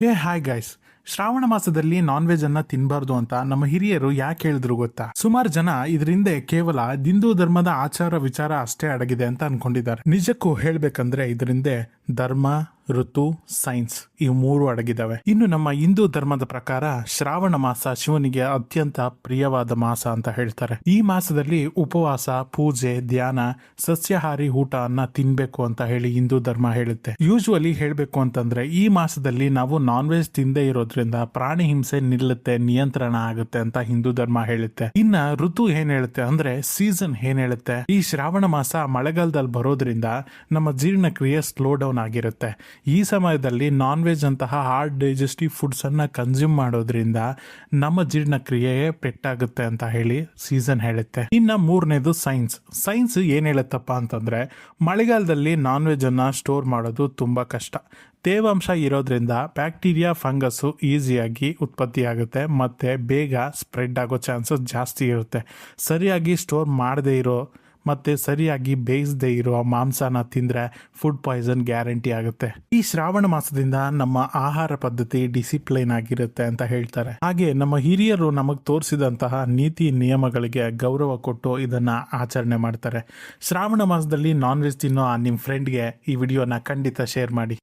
Hi guys. Shravana ಮಾಸದಲ್ಲಿ non veg ಅನ್ನ ತಿನ್ಬಾರ್ದು ಅಂತ ನಮ್ಮ ಹಿರಿಯರು ಯಾಕೆ ಹೇಳಿದ್ರು ಗೊತ್ತಾ? ಸುಮಾರು ಜನ ಇದರಿಂದ ಕೇವಲ ಹಿಂದೂ ಧರ್ಮದ ಆಚಾರ ವಿಚಾರ ಅಷ್ಟೇ ಅಡಗಿದೆ ಅಂತ ಅನ್ಕೊಂಡಿದ್ದಾರೆ. ನಿಜಕ್ಕೂ ಹೇಳ್ಬೇಕಂದ್ರೆ ಇದರಿಂದ ಧರ್ಮ, ಋತು, ಸೈನ್ಸ್ ಇವು ಮೂರು ಅಡಗಿದಾವೆ. ಇನ್ನು ನಮ್ಮ ಹಿಂದೂ ಧರ್ಮದ ಪ್ರಕಾರ ಶ್ರಾವಣ ಮಾಸ ಶಿವನಿಗೆ ಅತ್ಯಂತ ಪ್ರಿಯವಾದ ಮಾಸ ಅಂತ ಹೇಳ್ತಾರೆ. ಈ ಮಾಸದಲ್ಲಿ ಉಪವಾಸ, ಪೂಜೆ, ಧ್ಯಾನ, ಸಸ್ಯಾಹಾರಿ ಊಟ ಅನ್ನ ತಿನ್ಬೇಕು ಅಂತ ಹೇಳಿ ಹಿಂದೂ ಧರ್ಮ ಹೇಳುತ್ತೆ. ಯೂಶುವಲಿ ಹೇಳ್ಬೇಕು ಅಂತಂದ್ರೆ ಈ ಮಾಸದಲ್ಲಿ ನಾವು ನಾನ್ ವೆಜ್ ತಿಂದೇ ಇರೋದ್ರಿಂದ ಪ್ರಾಣಿ ಹಿಂಸೆ ನಿಲ್ಲುತ್ತೆ, ನಿಯಂತ್ರಣ ಆಗುತ್ತೆ ಅಂತ ಹಿಂದೂ ಧರ್ಮ ಹೇಳುತ್ತೆ. ಇನ್ನ ಋತು ಏನ್ ಹೇಳುತ್ತೆ ಅಂದ್ರೆ ಸೀಸನ್ ಏನ್ ಹೇಳುತ್ತೆ, ಈ ಶ್ರಾವಣ ಮಾಸ ಮಳೆಗಾಲದಲ್ಲಿ ಬರೋದ್ರಿಂದ ನಮ್ಮ ಜೀರ್ಣಕ್ರಿಯೆ ಸ್ಲೋ ಡೌನ್ ಆಗಿರುತ್ತೆ. ಈ ಸಮಯದಲ್ಲಿ ನಾನ್ ವೆಜ್ ಅಂತಹ ಹಾರ್ಡ್ ಡೈಜೆಸ್ಟಿವ್ ಫುಡ್ಸ್ ಅನ್ನ ಕನ್ಸ್ಯೂಮ್ ಮಾಡೋದ್ರಿಂದ ನಮ್ಮ ಜೀರ್ಣಕ್ರಿಯೆ ಪೆಟ್ಟಾಗುತ್ತೆ ಅಂತ ಹೇಳಿ ಸೀಸನ್ ಹೇಳುತ್ತೆ. ಇನ್ನ ಮೂರನೇದು ಸೈನ್ಸ್. ಸೈನ್ಸ್ ಏನ್ ಹೇಳುತ್ತಪ್ಪ ಅಂತಂದ್ರೆ ಮಳೆಗಾಲದಲ್ಲಿ ನಾನ್ ವೆಜ್ ಅನ್ನ ಸ್ಟೋರ್ ಮಾಡೋದು ತುಂಬಾ ಕಷ್ಟ. ತೇವಾಂಶ ಇರೋದ್ರಿಂದ ಬ್ಯಾಕ್ಟೀರಿಯಾ, ಫಂಗಸ್ ಈಸಿಯಾಗಿ ಉತ್ಪತ್ತಿ ಆಗುತ್ತೆ ಮತ್ತೆ ಬೇಗ ಸ್ಪ್ರೆಡ್ ಆಗೋ ಚಾನ್ಸಸ್ ಜಾಸ್ತಿ ಇರುತ್ತೆ. ಸರಿಯಾಗಿ ಸ್ಟೋರ್ ಮಾಡದೇ ಇರೋ ಮತ್ತೆ ಸರಿಯಾಗಿ ಬೇಯಿಸದೇ ಇರೋ ಮಾಂಸನ ತಿಂದ್ರೆ ಫುಡ್ ಪಾಯ್ಸನ್ ಗ್ಯಾರಂಟಿ ಆಗುತ್ತೆ. ಈ ಶ್ರಾವಣ ಮಾಸದಿಂದ ನಮ್ಮ ಆಹಾರ ಪದ್ಧತಿ ಡಿಸಿಪ್ಲೈನ್ ಆಗಿರುತ್ತೆ ಅಂತ ಹೇಳ್ತಾರೆ. ಹಾಗೆ ನಮ್ಮ ಹಿರಿಯರು ನಮಗ್ ತೋರಿಸಿದಂತಹ ನೀತಿ ನಿಯಮಗಳಿಗೆ ಗೌರವ ಕೊಟ್ಟು ಇದನ್ನ ಆಚರಣೆ ಮಾಡ್ತಾರೆ. ಶ್ರಾವಣ ಮಾಸದಲ್ಲಿ ನಾನ್ ವೆಜ್ ತಿನ್ನೋ ನಿಮ್ಮ ಫ್ರೆಂಡ್ಗೆ ಈ ವಿಡಿಯೋನ ಖಂಡಿತ ಶೇರ್ ಮಾಡಿ.